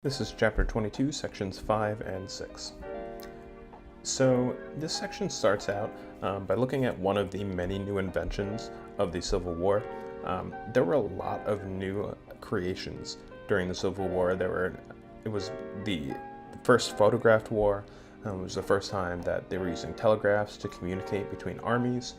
This is Chapter 22, Sections 5 and 6. So this section starts out by looking at one of the many new inventions of the Civil War. There were a lot of new creations during the Civil War. It was the first photographed war. It was the first time that they were using telegraphs to communicate between armies.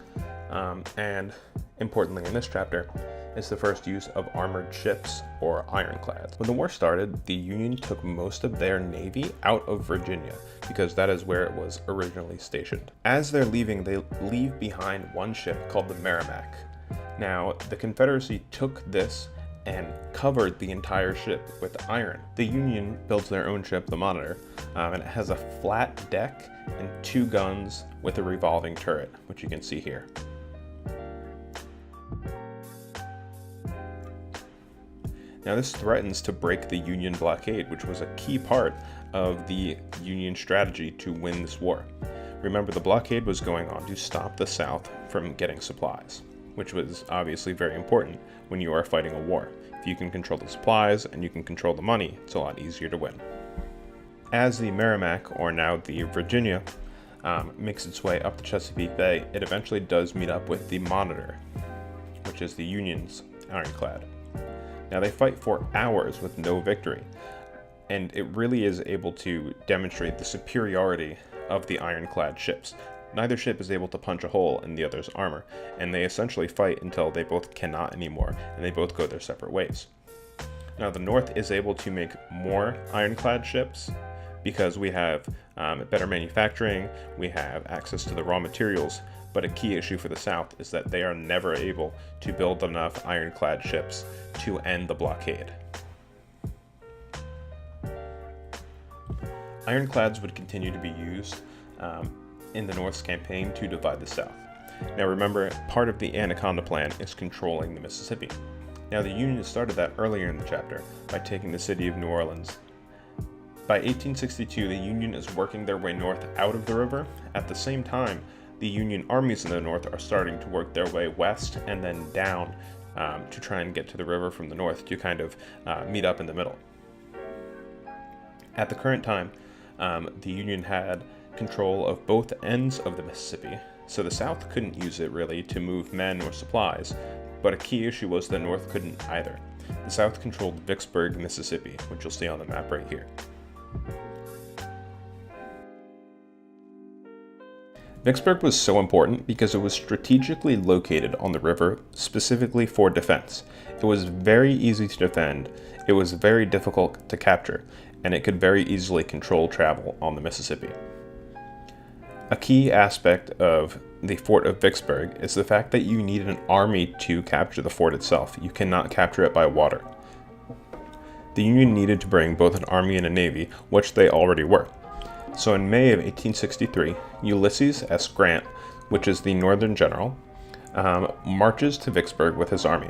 And importantly in this chapter, is the first use of armored ships or ironclads. When the war started, the Union took most of their navy out of Virginia because that is where it was originally stationed. As they're leaving, they leave behind one ship called the Merrimac. Now, the Confederacy took this and covered the entire ship with iron. The Union builds their own ship, the Monitor, and it has a flat deck and 2 guns with a revolving turret, which you can see here. Now this threatens to break the Union blockade, which was a key part of the Union strategy to win this war. Remember, the blockade was going on to stop the South from getting supplies, which was obviously very important when you are fighting a war. If you can control the supplies and you can control the money, it's a lot easier to win. As the Merrimac, or now the Virginia, makes its way up the Chesapeake Bay, it eventually does meet up with the Monitor, which is the Union's ironclad. Now they fight for hours with no victory, and it really is able to demonstrate the superiority of the ironclad ships. Neither ship is able to punch a hole in the other's armor, and they essentially fight until they both cannot anymore, and they both go their separate ways. Now the North is able to make more ironclad ships because we have better manufacturing, we have access to the raw materials, but a key issue for the South is that they are never able to build enough ironclad ships to end the blockade. Ironclads would continue to be used in the North's campaign to divide the South. Now remember, part of the Anaconda Plan is controlling the Mississippi. Now the Union started that earlier in the chapter by taking the city of New Orleans. By 1862, the Union is working their way north out of the river. At the same time, the Union armies in the north are starting to work their way west and then down to try and get to the river from the north to kind of meet up in the middle. At the current time, the Union had control of both ends of the Mississippi, so the South couldn't use it really to move men or supplies, but a key issue was the North couldn't either. The South controlled Vicksburg, Mississippi, which you'll see on the map right here. Vicksburg was so important because it was strategically located on the river specifically for defense. It was very easy to defend, it was very difficult to capture, and it could very easily control travel on the Mississippi. A key aspect of the fort of Vicksburg is the fact that you need an army to capture the fort itself. You cannot capture it by water. The Union needed to bring both an army and a navy, which they already were. So in May of 1863, Ulysses S. Grant, which is the Northern general, marches to Vicksburg with his army.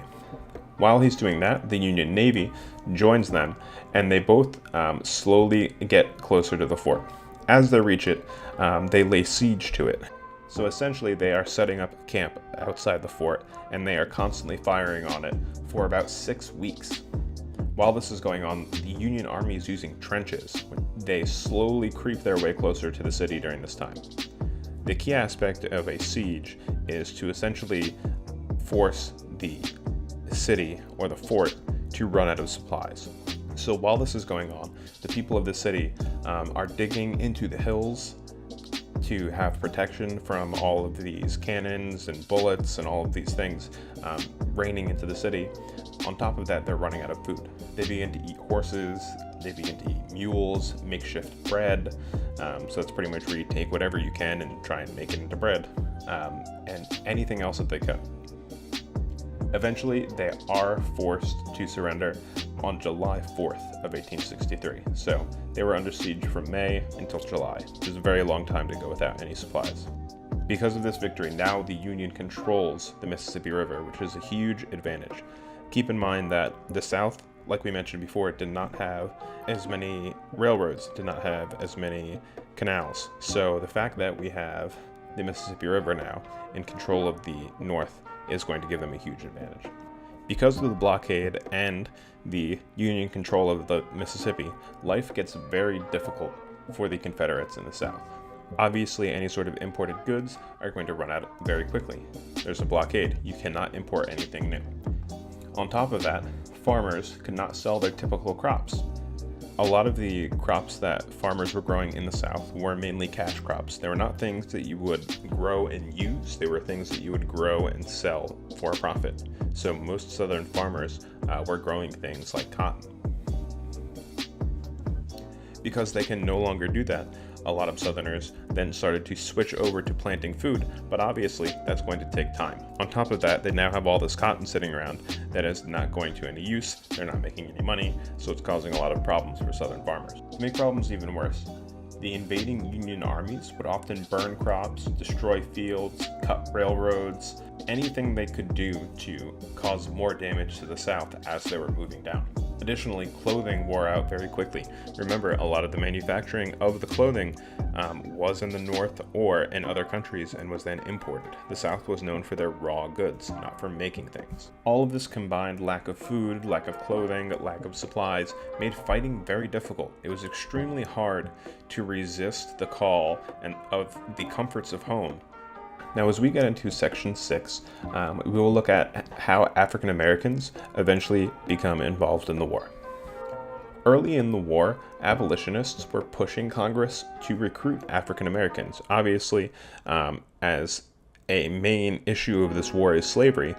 While he's doing that, the Union Navy joins them, and they both slowly get closer to the fort. As they reach it, they lay siege to it. So essentially they are setting up camp outside the fort, and they are constantly firing on it for about 6 weeks. While this is going on, the Union Army is using trenches. They slowly creep their way closer to the city during this time. The key aspect of a siege is to essentially force the city or the fort to run out of supplies. So while this is going on, the people of the city are digging into the hills to have protection from all of these cannons and bullets and all of these things raining into the city. On top of that, they're running out of food. They begin to eat horses, they begin to eat mules, makeshift bread. So that's pretty much where you take whatever you can and try and make it into bread, and anything else that they can. Eventually, they are forced to surrender on July 4th of 1863. So they were under siege from May until July, which is a very long time to go without any supplies. Because of this victory, now the Union controls the Mississippi River, which is a huge advantage. Keep in mind that the South, like we mentioned before, did not have as many railroads, did not have as many canals. So the fact that we have the Mississippi River now in control of the North is going to give them a huge advantage. Because of the blockade and the Union control of the Mississippi, life gets very difficult for the Confederates in the South. Obviously, any sort of imported goods are going to run out very quickly. There's a blockade. You cannot import anything new. On top of that, farmers could not sell their typical crops. A lot of the crops that farmers were growing in the South were mainly cash crops. They were not things that you would grow and use. They were things that you would grow and sell for a profit. So most Southern farmers were growing things like cotton. Because they can no longer do that, a lot of Southerners then started to switch over to planting food, but obviously that's going to take time. On top of that, they now have all this cotton sitting around that is not going to any use, they're not making any money, so it's causing a lot of problems for Southern farmers. To make problems even worse, the invading Union armies would often burn crops, destroy fields, cut railroads, anything they could do to cause more damage to the South as they were moving down. Additionally, clothing wore out very quickly. Remember, a lot of the manufacturing of the clothing was in the North or in other countries and was then imported. The South was known for their raw goods, not for making things. All of this combined lack of food, lack of clothing, lack of supplies made fighting very difficult. It was extremely hard to resist the call and of the comforts of home. Now, as we get into section 6, we will look at how African Americans eventually become involved in the war. Early in the war, abolitionists were pushing Congress to recruit African Americans. Obviously, as a main issue of this war is slavery,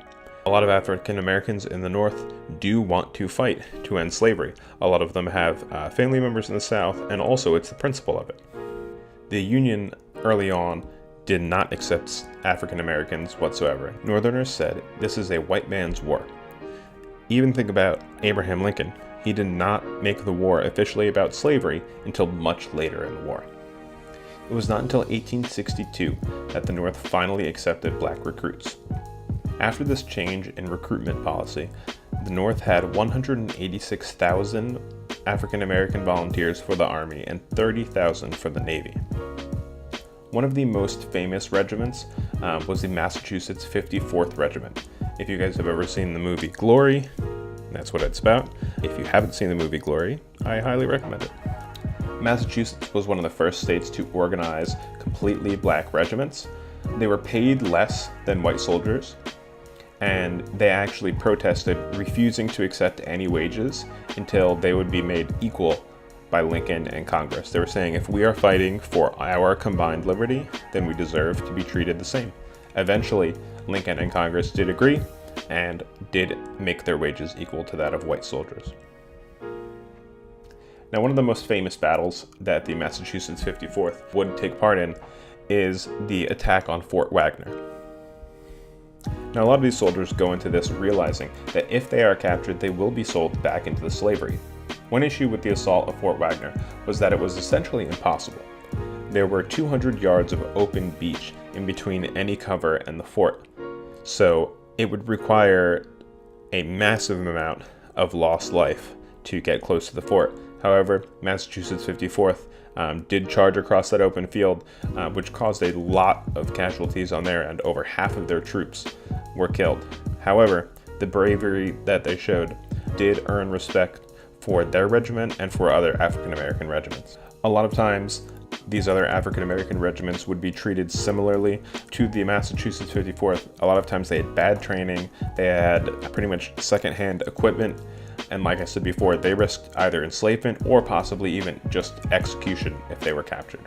a lot of African Americans in the North do want to fight to end slavery. A lot of them have family members in the South, and also it's the principle of it. The Union early on did not accept African Americans whatsoever. Northerners said, this is a white man's war. Even think about Abraham Lincoln. He did not make the war officially about slavery until much later in the war. It was not until 1862 that the North finally accepted black recruits. After this change in recruitment policy, the North had 186,000 African American volunteers for the Army and 30,000 for the Navy. One of the most famous regiments was the Massachusetts 54th Regiment. If you guys have ever seen the movie Glory, that's what it's about. If you haven't seen the movie Glory, I highly recommend it. Massachusetts was one of the first states to organize completely black regiments. They were paid less than white soldiers, and they actually protested, refusing to accept any wages until they would be made equal by Lincoln and Congress. They were saying, if we are fighting for our combined liberty, then we deserve to be treated the same. Eventually, Lincoln and Congress did agree and did make their wages equal to that of white soldiers. Now, one of the most famous battles that the Massachusetts 54th would take part in is the attack on Fort Wagner. Now, a lot of these soldiers go into this realizing that if they are captured, they will be sold back into the slavery. One issue with the assault of Fort Wagner was that it was essentially impossible. There were 200 yards of open beach in between any cover and the fort, so it would require a massive amount of lost life to get close to the fort. However, Massachusetts 54th did charge across that open field, which caused a lot of casualties on their end. Over half of their troops were killed. However, the bravery that they showed did earn respect for their regiment and for other African American regiments. A lot of times, these other African American regiments would be treated similarly to the Massachusetts 54th. A lot of times they had bad training, they had pretty much secondhand equipment, and like I said before, they risked either enslavement or possibly even just execution if they were captured.